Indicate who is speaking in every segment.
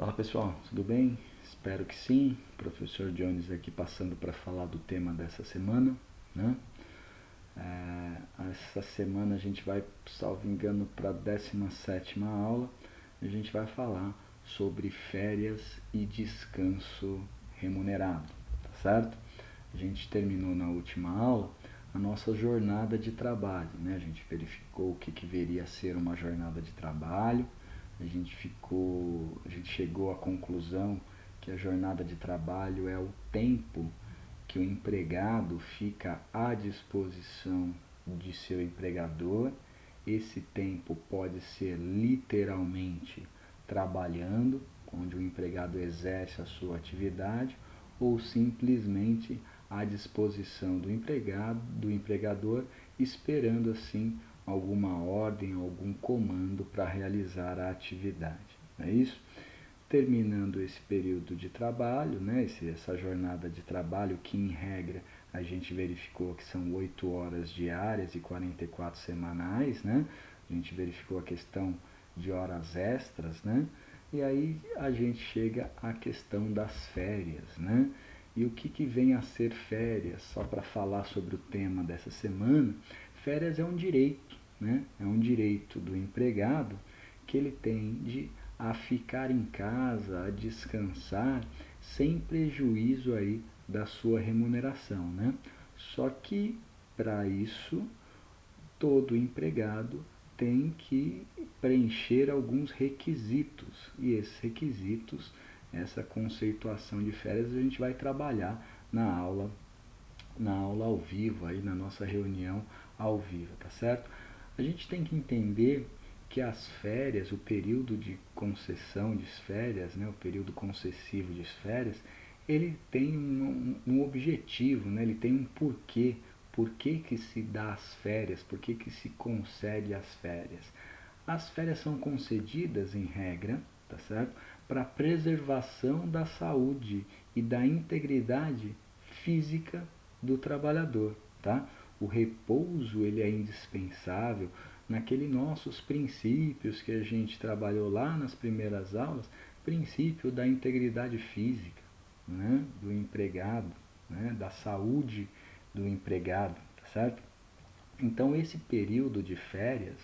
Speaker 1: Fala pessoal, tudo bem? Espero que sim. Professor Jones aqui passando para falar do tema dessa semana, né? Essa semana a gente vai, salvo engano, para a 17ª aula. A gente vai falar sobre férias e descanso remunerado, tá certo? A gente terminou na última aula a nossa jornada de trabalho, né? A gente verificou o que viria a ser uma jornada de trabalho. A gente chegou à conclusão que a jornada de trabalho é o tempo que o empregado fica à disposição de seu empregador. Esse tempo pode ser literalmente trabalhando, onde o empregado exerce a sua atividade, ou simplesmente à disposição do empregador, esperando assim alguma ordem, algum comando para realizar a atividade. Não é isso? Terminando esse período de trabalho, né, essa jornada de trabalho, que em regra a gente verificou que são 8 horas diárias e 44 semanais, né? A gente verificou a questão de horas extras, né? E aí a gente chega à questão das férias, né? E o que vem a ser férias? Só para falar sobre o tema dessa semana, férias é um direito, né? É um direito do empregado que ele tem a ficar em casa, a descansar, sem prejuízo aí da sua remuneração, né? Só que para isso todo empregado tem que preencher alguns requisitos, e esses requisitos, essa conceituação de férias, a gente vai trabalhar na aula ao vivo, aí na nossa reunião ao vivo, tá certo? A gente tem que entender que as férias, o período de concessão de férias, né, o período concessivo de férias, ele tem um objetivo, né, ele tem um porquê. Por que se dá as férias? Por que se concede as férias? As férias são concedidas, em regra, tá certo? Para preservação da saúde e da integridade física do trabalhador, tá? O repouso, ele é indispensável naqueles nossos princípios que a gente trabalhou lá nas primeiras aulas, princípio da integridade física, né, do empregado, né, da saúde do empregado, tá certo? Então esse período de férias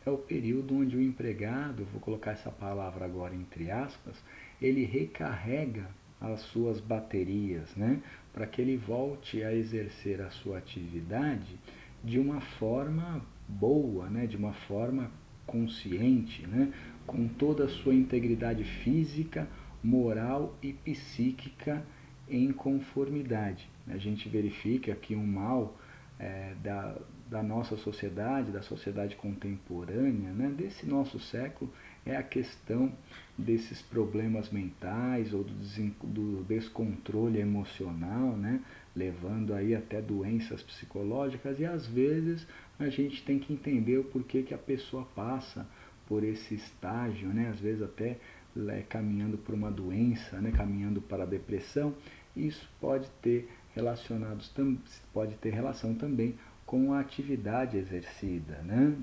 Speaker 1: é o período onde o empregado, vou colocar essa palavra agora entre aspas, ele recarrega as suas baterias, né, para que ele volte a exercer a sua atividade de uma forma boa, né, de uma forma consciente, né, com toda a sua integridade física, moral e psíquica em conformidade. A gente verifica que um mal da nossa sociedade, da sociedade contemporânea, né, desse nosso século, é a questão desses problemas mentais ou do descontrole emocional, né, levando aí até doenças psicológicas, e às vezes a gente tem que entender o porquê que a pessoa passa por esse estágio, né, às vezes até caminhando por uma doença, né, caminhando para a depressão. Isso pode ter relação também com a atividade exercida, né?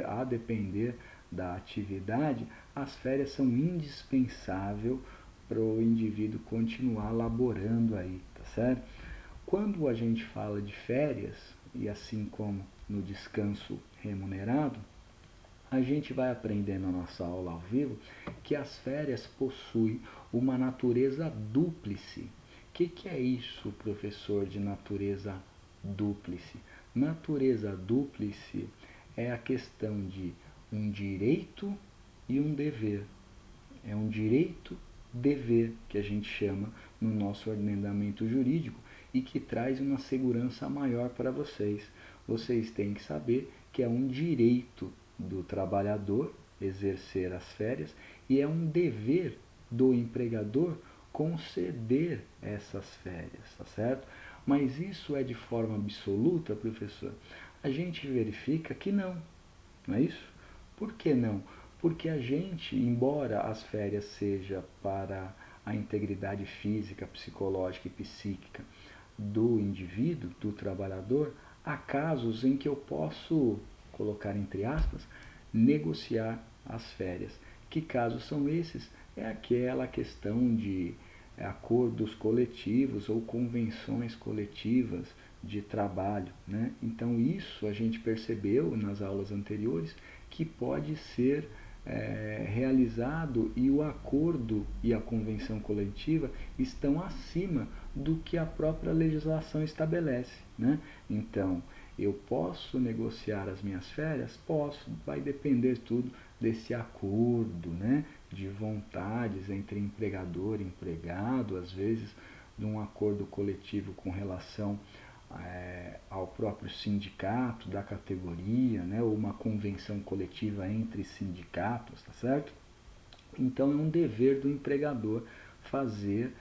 Speaker 1: A depender da atividade, as férias são indispensáveis para o indivíduo continuar laborando aí, tá certo? Quando a gente fala de férias, e assim como no descanso remunerado, a gente vai aprender na nossa aula ao vivo que as férias possuem uma natureza dúplice. O que é isso, professor, de natureza dúplice? Natureza dúplice é a questão de um direito e um dever. É um direito-dever que a gente chama no nosso ordenamento jurídico e que traz uma segurança maior para vocês. Vocês têm que saber que é um direito do trabalhador exercer as férias e é um dever do empregador conceder essas férias, tá certo? Mas isso é de forma absoluta, professor? A gente verifica que não é isso? Por que não? Porque a gente, embora as férias seja para a integridade física, psicológica e psíquica do indivíduo, do trabalhador, há casos em que eu posso, colocar entre aspas, negociar as férias. Que casos são esses? é aquela questão de acordos coletivos ou convenções coletivas de trabalho, né? Então isso a gente percebeu nas aulas anteriores que pode ser realizado, e o acordo e a convenção coletiva estão acima do que a própria legislação estabelece, né? Então, eu posso negociar as minhas férias? Posso, vai depender tudo desse acordo, né, de vontades entre empregador e empregado, às vezes de um acordo coletivo com relação ao próprio sindicato da categoria, né, ou uma convenção coletiva entre sindicatos, tá certo? Então é um dever do empregador fazer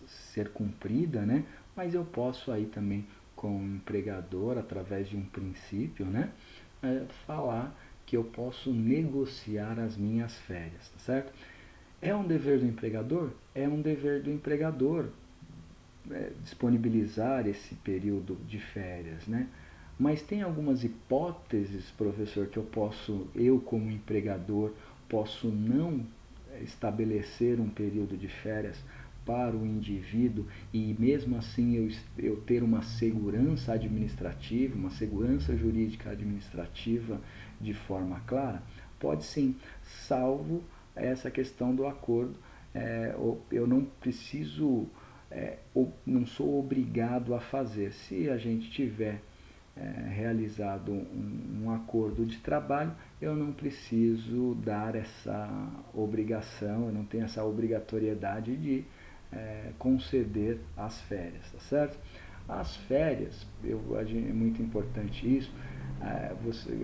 Speaker 1: ser cumprida, né? Mas eu posso aí também, como empregador, através de um princípio, né, falar que eu posso negociar as minhas férias, tá certo? É um dever do empregador? É um dever do empregador disponibilizar esse período de férias, né? Mas tem algumas hipóteses, professor, que eu como empregador, posso não estabelecer um período de férias para o indivíduo e mesmo assim eu ter uma segurança administrativa, uma segurança jurídica administrativa de forma clara? Pode sim, salvo essa questão do acordo. Eu não preciso, não sou obrigado a fazer. Se a gente tiver realizado um acordo de trabalho, eu não preciso dar essa obrigação, eu não tenho essa obrigatoriedade de conceder as férias, tá certo? As férias, é muito importante isso,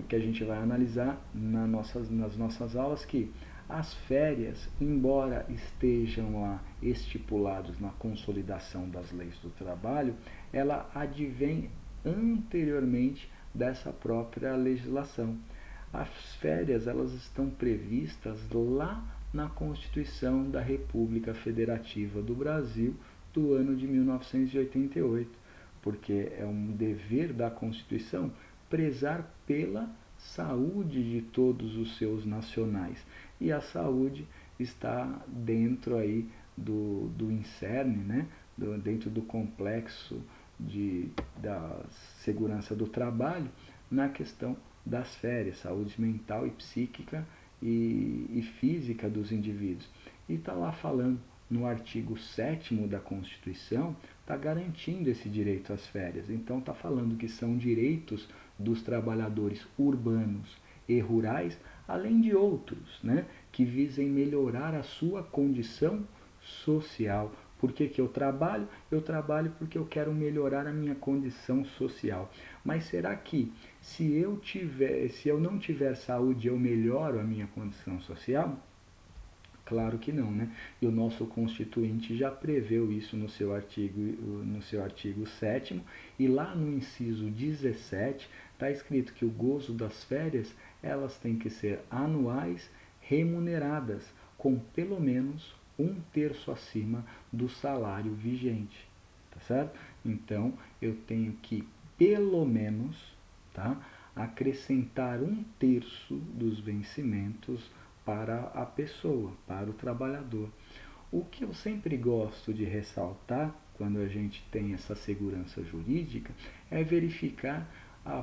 Speaker 1: que a gente vai analisar nas nossas aulas, que as férias, embora estejam lá estipulados na consolidação das leis do trabalho, ela advém anteriormente dessa própria legislação. As férias, elas estão previstas lá na Constituição da República Federativa do Brasil do ano de 1988, porque é um dever da Constituição prezar pela saúde de todos os seus nacionais, e a saúde está dentro aí do incerne, né? Dentro do complexo da segurança do trabalho, na questão das férias, saúde mental e psíquica e física dos indivíduos. E está lá falando no artigo 7º da Constituição, está garantindo esse direito às férias. Então está falando que são direitos dos trabalhadores urbanos e rurais, além de outros, né, que visem melhorar a sua condição social. Por que eu trabalho? Eu trabalho porque eu quero melhorar a minha condição social. Mas será que se eu não tiver saúde, eu melhoro a minha condição social? Claro que não, né? E o nosso Constituinte já preveu isso no seu artigo 7º, e lá no inciso 17 está escrito que o gozo das férias, elas têm que ser anuais, remuneradas, com pelo menos 1/3 acima do salário vigente, tá certo? Então, eu tenho que, pelo menos, tá, acrescentar 1/3 dos vencimentos para a pessoa, para o trabalhador. O que eu sempre gosto de ressaltar quando a gente tem essa segurança jurídica é verificar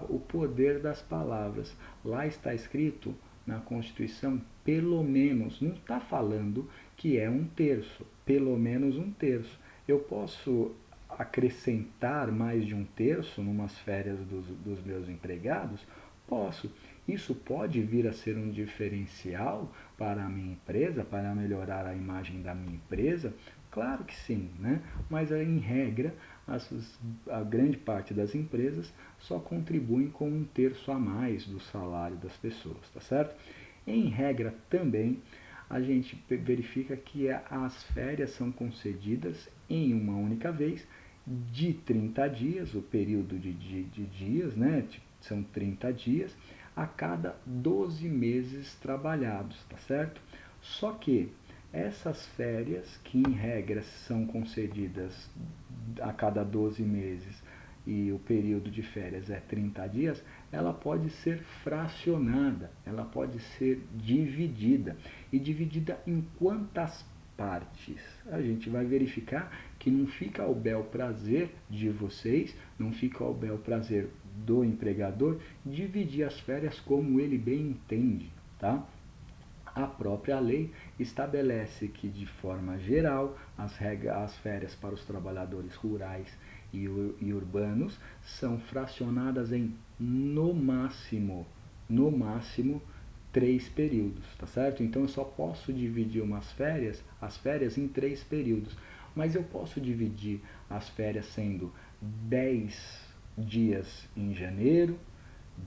Speaker 1: o poder das palavras. Lá está escrito na Constituição, pelo menos, não está falando que é 1/3, pelo menos 1/3. Eu posso acrescentar mais de 1/3 numas férias dos meus empregados? Posso. Isso pode vir a ser um diferencial para a minha empresa, para melhorar a imagem da minha empresa? Claro que sim, né? Mas em regra, a grande parte das empresas só contribuem com 1/3 a mais do salário das pessoas, tá certo? Em regra também, a gente verifica que as férias são concedidas em uma única vez, de 30 dias, o período de dias, né? São 30 dias, a cada 12 meses trabalhados, tá certo? Só que essas férias, que em regra são concedidas a cada 12 meses, e o período de férias é 30 dias, ela pode ser fracionada, ela pode ser dividida. E dividida em quantas partes? A gente vai verificar que não fica ao bel prazer de vocês, não fica ao bel prazer do empregador dividir as férias como ele bem entende, tá? A própria lei estabelece que, de forma geral, as férias para os trabalhadores rurais e urbanos são fracionadas em, no máximo, 3 períodos, tá certo? Então eu só posso dividir as férias em 3 períodos, mas eu posso dividir as férias sendo 10 dias em janeiro,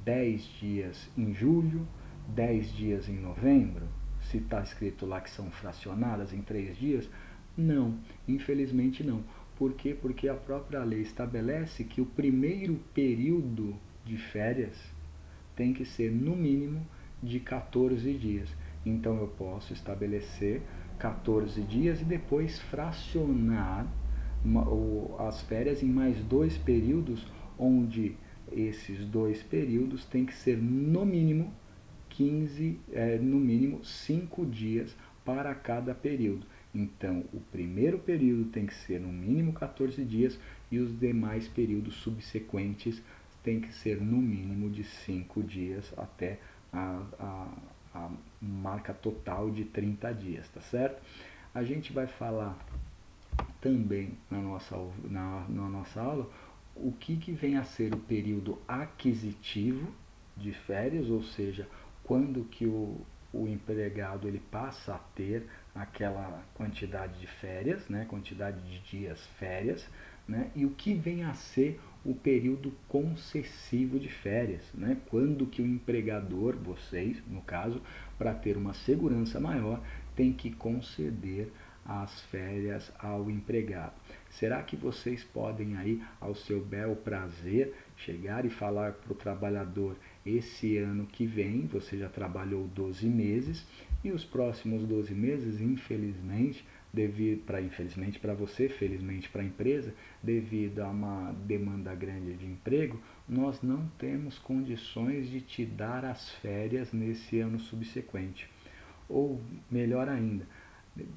Speaker 1: 10 dias em julho, 10 dias em novembro. Se está escrito lá que são fracionadas em 3 dias, não, infelizmente não. Por quê? Porque a própria lei estabelece que o primeiro período de férias tem que ser no mínimo de 14 dias. Então eu posso estabelecer 14 dias e depois fracionar as férias em mais 2 períodos, onde esses 2 períodos têm que ser no mínimo 5 dias para cada período. Então, o primeiro período tem que ser no mínimo 14 dias e os demais períodos subsequentes tem que ser no mínimo de 5 dias até a marca total de 30 dias, tá certo? A gente vai falar também na nossa aula o que vem a ser o período aquisitivo de férias, ou seja, quando que o empregado ele passa a ter aquela quantidade de férias, né, quantidade de dias férias, né, e o que vem a ser o período concessivo de férias, né, quando que o empregador, vocês, no caso, para ter uma segurança maior, tem que conceder as férias ao empregado. Será que vocês podem aí, ao seu bel prazer, chegar e falar para o trabalhador: esse ano que vem você já trabalhou 12 meses e os próximos 12 meses, infelizmente para você, felizmente para a empresa, devido a uma demanda grande de emprego, nós não temos condições de te dar as férias nesse ano subsequente. Ou melhor ainda,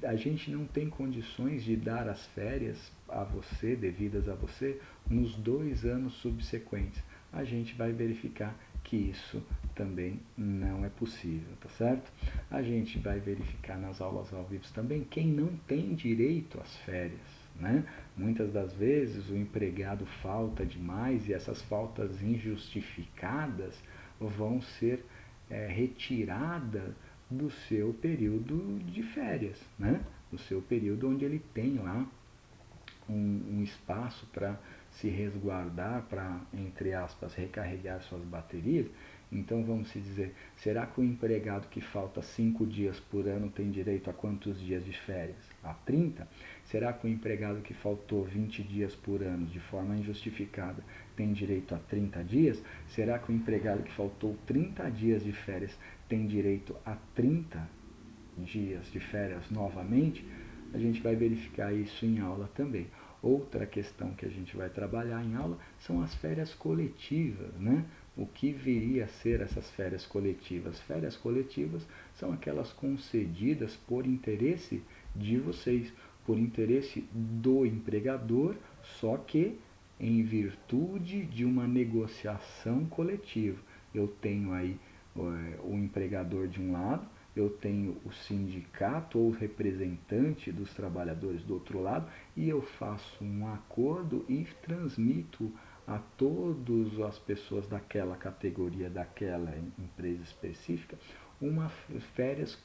Speaker 1: a gente não tem condições de dar as férias a você, devidas a você, nos 2 anos subsequentes. A gente vai verificar que isso também não é possível, tá certo? A gente vai verificar nas aulas ao vivo também quem não tem direito às férias, né? Muitas das vezes o empregado falta demais e essas faltas injustificadas vão ser retiradas do seu período de férias, né? Do seu período onde ele tem lá um espaço para se resguardar, para, entre aspas, recarregar suas baterias. Então vamos se dizer, será que o empregado que falta 5 dias por ano tem direito a quantos dias de férias? A 30? Será que o empregado que faltou 20 dias por ano de forma injustificada tem direito a 30 dias? Será que o empregado que faltou 30 dias de férias tem direito a 30 dias de férias novamente? A gente vai verificar isso em aula também. Outra questão que a gente vai trabalhar em aula são as férias coletivas, né? O que viria a ser essas férias coletivas? Férias coletivas são aquelas concedidas por interesse de vocês, por interesse do empregador, só que em virtude de uma negociação coletiva. Eu tenho aí o empregador de um lado, eu tenho o sindicato ou o representante dos trabalhadores do outro lado e eu faço um acordo e transmito a todas as pessoas daquela categoria, daquela empresa específica, umas férias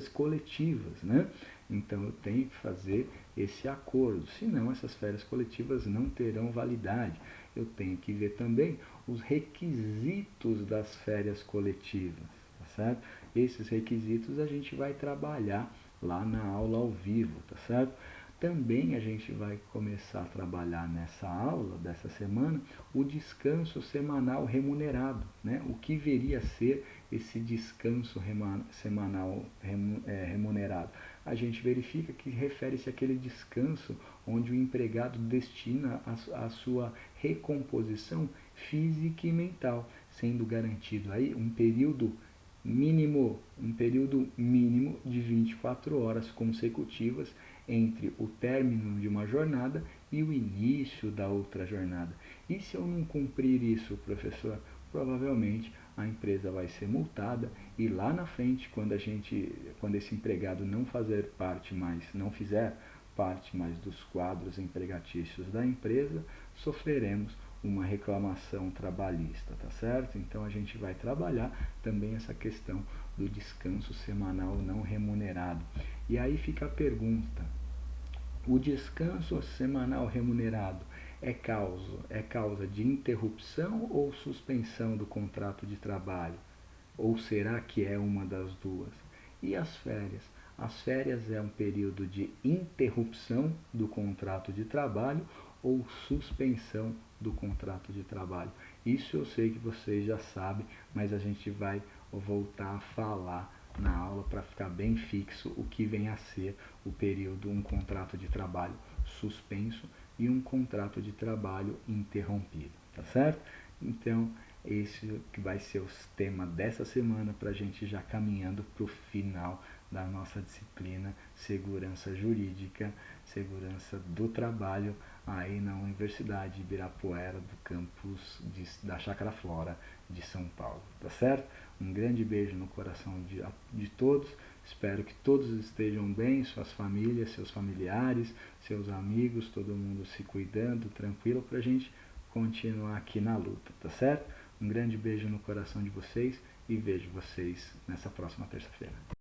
Speaker 1: coletivas, né? Então eu tenho que fazer esse acordo, senão essas férias coletivas não terão validade. Eu tenho que ver também os requisitos das férias coletivas, tá certo? Esses requisitos a gente vai trabalhar lá na aula ao vivo, tá certo? Também a gente vai começar a trabalhar nessa aula dessa semana o descanso semanal remunerado, né? O que viria a ser esse descanso semanal remunerado? A gente verifica que refere-se àquele descanso onde o empregado destina a sua recomposição física e mental, sendo garantido aí um período mínimo de 24 horas consecutivas entre o término de uma jornada e o início da outra jornada. E se eu não cumprir isso, professor, provavelmente a empresa vai ser multada e lá na frente, quando esse empregado não fizer parte mais dos quadros empregatícios da empresa, sofreremos uma reclamação trabalhista, tá certo? Então a gente vai trabalhar também essa questão do descanso semanal não remunerado. E aí fica a pergunta: o descanso semanal remunerado é causa de interrupção ou suspensão do contrato de trabalho? Ou será que é uma das duas? E as férias? As férias é um período de interrupção do contrato de trabalho ou suspensão do contrato de trabalho? Isso eu sei que vocês já sabem, mas a gente vai voltar a falar na aula para ficar bem fixo o que vem a ser o período, um contrato de trabalho suspenso e um contrato de trabalho interrompido, tá certo? Então, esse que vai ser o tema dessa semana para a gente já caminhando para o final da nossa disciplina Segurança Jurídica, Segurança do Trabalho, aí na Universidade de Ibirapuera, do campus da Chácara Flora de São Paulo, tá certo? Um grande beijo no coração de todos, espero que todos estejam bem, suas famílias, seus familiares, seus amigos, todo mundo se cuidando, tranquilo, para a gente continuar aqui na luta, tá certo? Um grande beijo no coração de vocês e vejo vocês nessa próxima terça-feira.